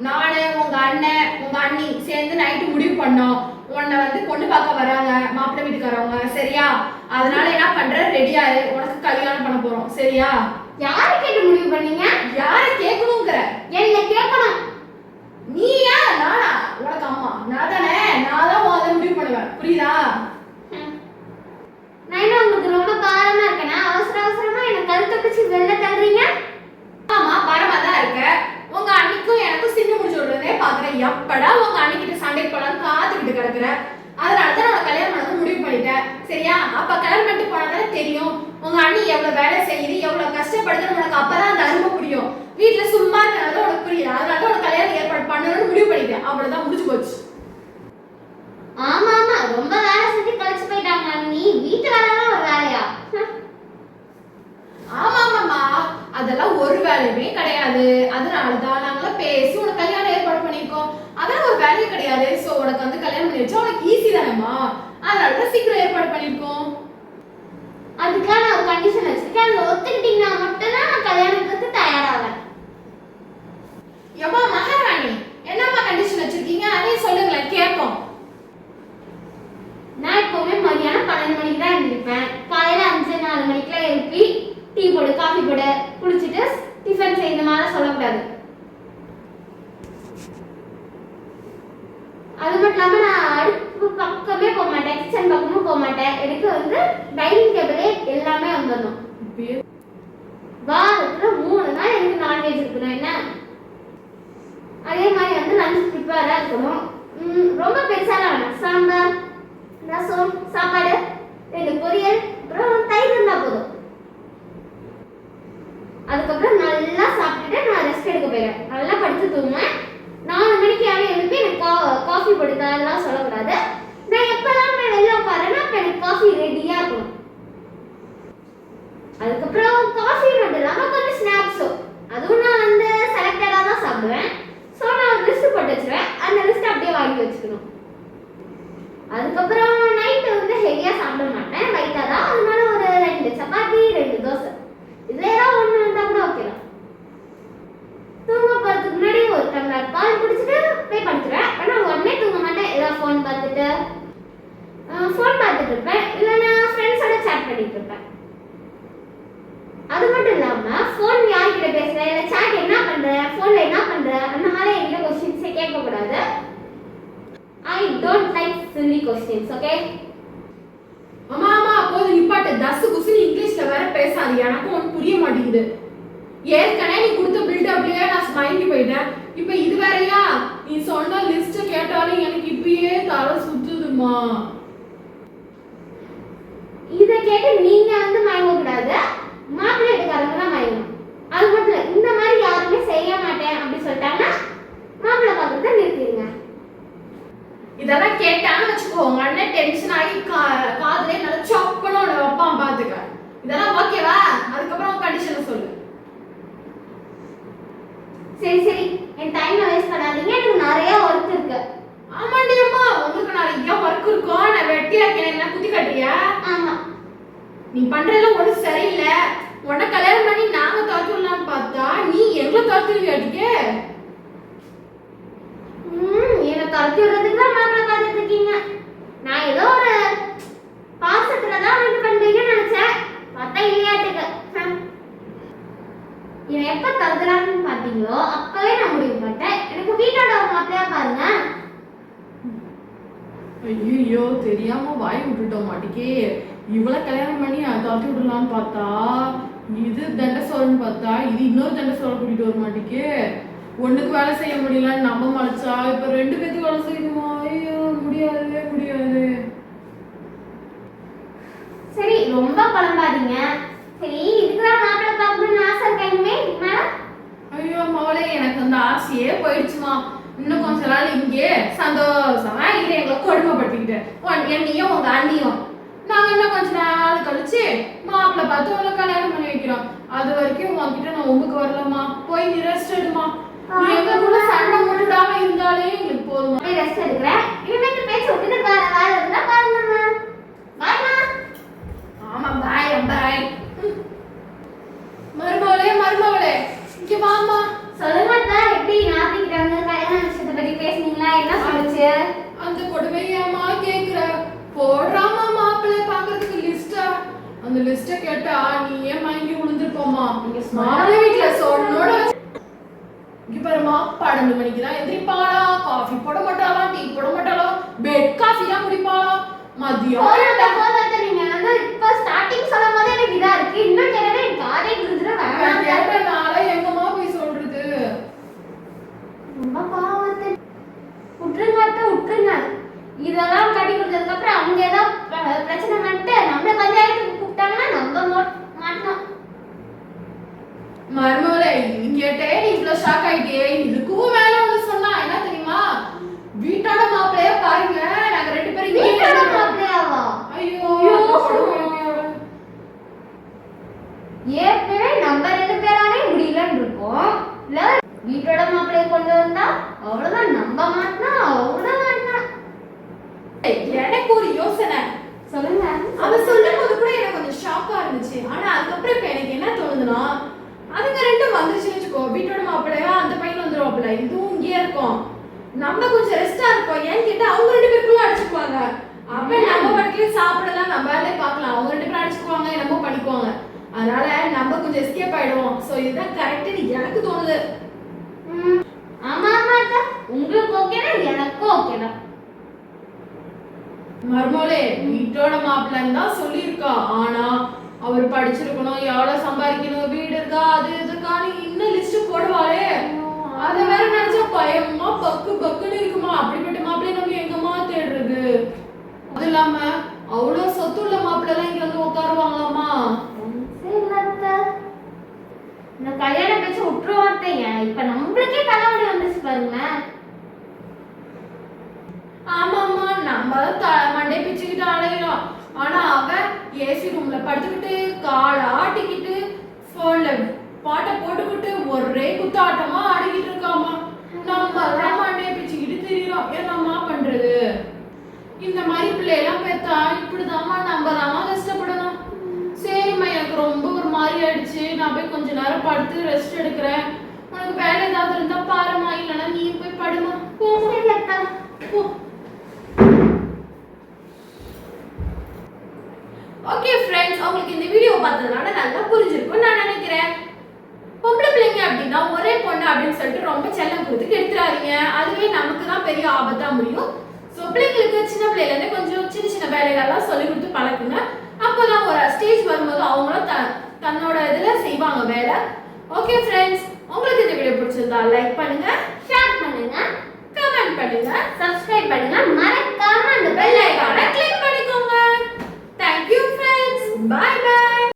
நானு உங்க அண்ணன் உங்க அண்ணி சேர்ந்து நைட்டு முடிவு பண்ணோம். உன்னை வந்து பொண்ணு பார்க்க வராங்க மாப்பிள்ளை வீட்டுக்காரவங்க, சரியா? அதனால என்ன பண்ற, ரெடியாரு, உனக்கு கல்யாணம் பண்ண போறோம், சரியா? யாரை கேட்டு முடிவு பண்ணீங்க? யாரை கேட்கணுங்கிற? என்ன கேட்கணும். நீயா நானா? உனக்கு அம்மா நான் தானே, நான் தான் அதை முடிவு பண்ணுவேன், புரியுதா? நான் என்ன உங்களுக்கு ரொம்ப பாரமா இருக்கேனா? அவசர அவசரமா என்ன கழுத்தை பிடிச்சி வெளில தள்ளுறீங்க? ஆமா, பாரமா தான் இருக்க. உங்க அன்னைக்கும் எனக்கும் சின்ன முடிச்சு விடுறதே பாக்குறேன். எப்படா உங்க அன்னைக்கிட்ட சண்டை போடலான்னு காத்துக்கிட்டு கிடக்குறேன். அதனாலதான் நான் கல்யாணம் பண்ண முடிவு பண்ணிட்டேன், சரியா? அப்ப கல்யாணம் பண்ணிட்டு போனாதானே தெரியும் உங்க அண்ணி எவ்வளவு வேலை செய்யுது, எவ்வளவு கஷ்டப்படுதுன்னு உனக்கு. அப்பதான் அந்த அருமை புரியும். வீட்டுல சும்மா இருக்கிறது உனக்கு புரியுது. அதனால உனக்கு கல்யாணம் ஏற்பாடு பண்ணணும்னு முடிவு பண்ணிட்டேன். அவ்வளவுதான், முடிச்சு போச்சு. ஆமா ஆமா, ரொம்ப வேலை செஞ்சு கழிச்சு போயிட்டாங்க. நீ வீட்டு வேலைலாம் ஒரு வேலையா? ஆமாமாமா, அதெல்லாம் ஒரு வேலையுமே கிடையாது. அதனாலதான் நாங்களாம் பேசி உனக்கு கல்யாணம் ஏற்பாடு பண்ணிருக்கோம். அதெல்லாம் ஒரு வேலையே கிடையாது. சோ உனக்கு வந்து கல்யாணம் பண்ணி வச்சா உனக்கு ஈஸி தானேம்மா. அதனாலதான் சீக்கிரம் ஏற்பாடு பண்ணிருக்கோம். அதுக்காக நான் ஒரு கண்டிஷன் வச்சிருக்கேன். அதை ஒத்துக்கிட்டீங்கன்னா மட்டும்தான் நான் கல்யாணத்துக்கு தயாராவேன். எவ்வளோ மகாராணி, என்னம்மா கண்டிஷன் வச்சிருக்கீங்க? அதையும் சொல்லுங்களேன், கேட்போம். நான் எப்பவுமே மதியானம் 12 மணிக்கு தான் எழுந்திருப்பேன். காலையில 5-4 மணிக்கெல்லாம் எழுப்பி டீ போடு, காஃபி போடு, குளிச்சுட்டு டிஃபன் செய்ய மாதிரி சொல்லக்கூடாது. அது மட்டும் இல்லாம நான் அடுப்பு பக்கமே போக மாட்டேன், கிச்சன் பக்கமும் போக மாட்டேன். எனக்கு வந்து டைனிங் டேபிளே எல்லாமே வந்துடணும். வாரத்துல 3 நாள் எனக்கு நான்வெஜ் இருக்கணும். என்ன அதே மாதிரி வந்து லஞ்ச் ப்ரிப்பேரா இருக்கணும். ரொம்ப பெருசாலாம் வேணாம். சாம்பார், ரசம், சாப்பாடு, 2 பொரியல், அப்புறம் தயிர் இருந்தா போதும். அதுக்கப்புறம் நல்லா சாப்பிட்டுட்டு நான் ரெஸ்ட் எடுக்க போயிடுவேன். நல்லா படிச்சு தூங்குவேன். 4 மணிக்கு யாரும் எழுப்பி எனக்கு காஃபி போட்டு அதெல்லாம் சொல்லக்கூடாது. நான் எப்பெல்லாம் வெளில உட்காரேன்னா அப்போ எனக்கு காஃபி ரெடியா இருக்கணும். அதுக்கப்புறம் காஃபி மட்டும் இல்லாமல் கொஞ்சம் ஸ்நாக்ஸும், அதுவும் நான் வந்து செலக்டடாக தான் சாப்பிடுவேன். ஸோ நான் ஒரு லிஸ்ட் போட்டு வச்சுருவேன். அந்த லிஸ்ட் அப்படியே வாங்கி வச்சுக்கணும். அதுக்கப்புறம் நைட்டு வந்து ஹெவியாக சாப்பிட மாட்டேன், லைட்டாக தான். அதனால ஒரு 2 சப்பாத்தி 2 தோசை, இதுல ஏதாவது ஒன்று வந்தால் கூட ஓகேதான். தூங்க போகிறதுக்கு முன்னாடி ஒரு டம்ளர் பால் குடிச்சிட்டு போய் படுத்துருவேன். ஆனால் உடனே தூங்க மாட்டேன். ஏதாவது ஃபோன் பார்த்துட்டு இருப்பேன், இல்லைன்னா ஃப்ரெண்ட்ஸோட சேட் பண்ணிட்டு இருப்பேன். அது மட்டும் இல்லாமல் ஃபோன் யார்கிட்ட பேசுகிறேன், இல்லை சேட் என்ன பண்ணுறேன், ஃபோனில் என்ன பண்ணுறேன், அந்த மாதிரி என்கிட்ட கொஸ்டின்ஸே கேட்கக்கூடாது. I don't like silly questions, okay? அம்மா போதும் நிப்பாட்டு. தசு குசுன்னு இங்கிலீஷ்ல வேற பேசாது, எனக்கும் ஒன்றும் புரிய மாட்டேங்குது. ஏற்கனவே நீ கொடுத்த பில்டப்லயே நான் மயங்கி போயிட்டேன். இப்போ இது வேறையா? நீ சொன்ன லிஸ்ட் கேட்டாலும் எனக்கு இப்பயே தலை சுத்துதுமா. இதை கேட்டு நீங்க வந்து மயங்கக்கூடாது, மாப்பிள்ளை வீட்டுக்காரங்க தான் மயங்கணும். அது மட்டும் இல்லை, இந்த மாதிரி யாருமே செய்ய மாட்டேன் அப்படி சொல்லிட்டாங்கன்னா மாப்பிள்ளை பார்க்கறத நிறுத்திடுங்க. இதெல்லாம் கேட்டான்னு வச்சுக்கோ, உங்க அண்ணன் டென்ஷன் ஆகி காதுலே நல்லா சப்பனும் வைப்பான், பாத்துக்க. இதெல்லாம் ஓகேவா? அதுக்கப்புறம் கண்டிஷனை சொல்லு. சரி சரி, என் டைமை வேஸ்ட் பண்ணாதீங்க, எனக்கு நிறைய ஒர்க் இருக்கு. ஆமாண்டி அம்மா, உங்களுக்கு நிறைய ஒர்க் இருக்கும். நான் வெட்டியா இருக்கேன், குத்தி கட்டுறியா? ஆமா, நீ பண்றதெல்லாம் ஒன்றும் சரியில்லை. உன்னை கல்யாணம் பண்ணி நாங்க துரத்துடலாம்னு பார்த்தா நீ எங்களை துரத்துருவியாடிக்கு. என்னை துரத்தி விடுறதுக்கு தான் மாப்பிள்ளை பார்த்துட்டு இருக்கீங்க. நான் ஏதோ ஒரு பாசத்துல தான் வந்து பண்றீங்கன்னு நினைச்சேன், பார்த்தா இல்லையாட்டுக்கு. இவன் எப்ப துரத்துறான்னு பார்த்தீங்களோ அப்பவே நான் முடிவு பண்ணிட்டேன். எனக்கு வீட்டோட மாப்பிள்ளையா பாருங்க. ஐயோ, தெரியாம வாய் விட்டுட்டோம் மாட்டிக்கே. இவ்வளவு கல்யாணம் பண்ணி துரத்தி விடலான்னு பார்த்தா இது தண்டசோரன்னு பார்த்தா இது இன்னொரு தண்டசோர கூட்டிட்டு வர மாட்டிக்கே. ஒண்ணுக்கு வேலை செய்ய முடியலன்னு நம்ம மலைச்சா இப்ப 2 பேருக்கு வேலை செய்யணுமா? ஐயோ, முடியாதே முடியாது. சரி, ரொம்ப குழம்பாதீங்க. சரி, இதுக்குதான் மாப்பிள்ளை பார்க்கணும்னு ஆசை இருக்காங்க மேல. ஐயோ மவளே, எனக்கு அந்த ஆசையே போயிடுச்சுமா. இன்னும் கொஞ்ச நாள் இங்கே சந்தோஷமா இல்லை எங்களை கொடுமைப்படுத்திக்கிட்டேன் என்னையும் உங்க அண்ணியும். நாங்க இன்னும் கொஞ்ச நாள் கழிச்சு மாப்பிள்ளை பார்த்து உங்களை கல்யாணம் பண்ணி வைக்கிறோம். அது வரைக்கும் உங்ககிட்ட நான் உங்களுக்கு வரலமா. போய் நீ ரெஸ்ட் எடுமா. நீ எங்க கூட சண்டை முட்டாம இருந்தாலே எங்களுக்கு போதுமா. ரெஸ்ட் எடுக்கிறேன். இனிமேல் பேச்சு விட்டுட்டு வேற வேலை இருந்தா பாருங்க. பாய்மா. ஆமா, பாய் பாய். மருமவளே இங்க வாமா. சொல்லுங்க, எப்படி நாத்திக்கிட்டாங்க அப்புறமா 12 மணிக்கு தான் எந்திரிப்பாளா, காஃபி போட மாட்டாளா, டீ போட மாட்டாளா, பெட் காஃபி தான் குடிப்பாளா. மதியம் நீங்க வந்து இப்ப ஸ்டார்டிங் சொல்லும்போது எனக்கு இதா இருக்கு. இன்னும் கேட்டா எனக்கு காதே குடுத்துற வேணாம். கேட்டனால எங்கம்மா போய் சொல்றது? ரொம்ப பாவத்தை விட்டுருங்க. இதெல்லாம் கட்டி கொடுத்ததுக்கு அப்புறம் அவங்க ஏதாவது பிரச்சனை பண்ணிட்டு நம்மள பஞ்சாயத்துக்கு கூப்பிட்டாங்கன்னா நம்ம மாட்டோம். மர்மவளே, கேட்டே நீ இவ்வளவு ஷாக் ஆயிட்டியே. இதுக்கும் மேல ஒண்ணு சொன்னா என்ன தெரியுமா? வீட்டோட மாப்பிள்ளைய பாருங்க, நாங்க 2 பேரும் வீட்டோட மாப்பிள்ளையாவா? ஐயோ ஏற்கனவே நம்ம 2 பேராலே முடியலன்னு இருக்கோம். இல்ல வீட்டோட மாப்பிள்ளைய கொண்டு வந்தா அவ்வளவுதான், நம்ப மாட்டா அவ்வளவுதான். எனக்கு ஒரு யோசனை. சொல்லுங்க. அவ சொல்லும் போது கூட எனக்கு கொஞ்சம் ஷாக்கா இருந்துச்சு. ஆனா அதுக்கப்புறம் இப்ப எனக்கு என்ன தோணுதுன்னா, அதுங்க 2 வந்துருச்சுன்னு வச்சுக்கோ, வீட்டோட மாப்பிள்ளையா அந்த பையன் வந்துருவாப்புல, இதுவும் இங்கேயே இருக்கும், நம்ம கொஞ்சம் ரெஸ்டா இருப்போம். ஏன்னு கேட்டா அவங்க 2 பேருக்குள்ள அடிச்சுக்குவாங்க. அப்ப நம்ம படிக்கவே சாப்பிடலாம், நம்ம வேலையை பார்க்கலாம். அவங்க 2 பேரும் அடிச்சுக்குவாங்க, என்னமோ பண்ணிக்குவாங்க. அதனால நம்ம கொஞ்சம் எஸ்கேப் ஆயிடுவோம். சோ இதுதான் கரெக்ட்னு எனக்கு தோணுது. ஆமா அக்கா, உங்களுக்கு ஓகேனா எனக்கும் ஓகேதான். மர்மோலே, வீட்டோட மாப்பிள்ளைன்னு தான் சொல்லியிருக்கா. ஆனா அவர் படிச்சிருக்கணும், எவ்வளவு சம்பாதிக்கணும், வீடு இருக்கா, அது இதுக்கான்னு இன்னும் லிஸ்ட் போடுவாளே. அத வேற நினைச்சா பயமா பக்குன்னு இருக்குமா. அப்படிப்பட்ட மாப்பிள்ளைய நம்ம எங்கம்மா தேடுறது? அது இல்லாம அவ்வளவு சொத்து உள்ள மாப்பிள்ளை எல்லாம் இங்க வந்து உட்காருவாங்களாமா? இந்த கல்யாணம் பேச்சு விட்டுருவார்த்தே. இப்ப நம்மளுக்கே தலைவலி வந்துச்சு பாருங்களேன். ஆமாமா, நம்ம மண்டே பிச்சுக்கிட்டு அலையிறோம். ஆனா அவன் ஏசி ரூம்ல படுத்துக்கிட்டு காலை ஆட்டிக்கிட்டு போன்ல பாட்டை போட்டுக்கிட்டு ஒரே குத்தாட்டமா ஆடிக்கிட்டு இருக்காமா. நம்ம தான் மண்டே பிச்சுக்கிட்டு திரியிறோம். என்னம்மா பண்றது? இந்த மாதிரி பிள்ளையெல்லாம் பெத்தா இப்படிதாம்மா நம்ம தாமா கஷ்டப்படணும். சரிம்மா, எனக்கு ரொம்ப ஒரு மாதிரி ஆயிடுச்சு, நான் போய் கொஞ்ச நேரம் படுத்து ரெஸ்ட் எடுக்கிறேன். உனக்கு வேலை ஏதாவது இருந்தா பாருமா, இல்லைன்னா நீ போய் படுமா. போ. ஓகே ஃப்ரெண்ட்ஸ், உங்களுக்கு இந்த வீடியோ பார்த்ததுனால நல்லா புரிஞ்சிருக்கும் நான் நினைக்கிறேன். பொம்பளை பிள்ளைங்க அப்படின்னா ஒரே பொண்ணு அப்படின்னு சொல்லிட்டு ரொம்ப செல்லம் கொடுத்து எடுத்துறாதீங்க. அதுவே நமக்கு தான் பெரிய ஆபத்தா முடியும். ஸோ பிள்ளைங்களுக்கு சின்ன பிள்ளையிலேருந்து கொஞ்சம் சின்ன வேலைகள்லாம் சொல்லி கொடுத்து பழக்குங்க. அப்போதான் ஒரு ஸ்டேஜ் வரும்போது அவங்களும் தன்னோட இதில் செய்வாங்க வேலை. ஓகே ஃப்ரெண்ட்ஸ், உங்களுக்கு இந்த வீடியோ பிடிச்சிருந்தா லைக் பண்ணுங்க, ஷேர் பண்ணுங்க, கமெண்ட் பண்ணுங்க, சப்ஸ்கிரைப் பண்ணுங்க.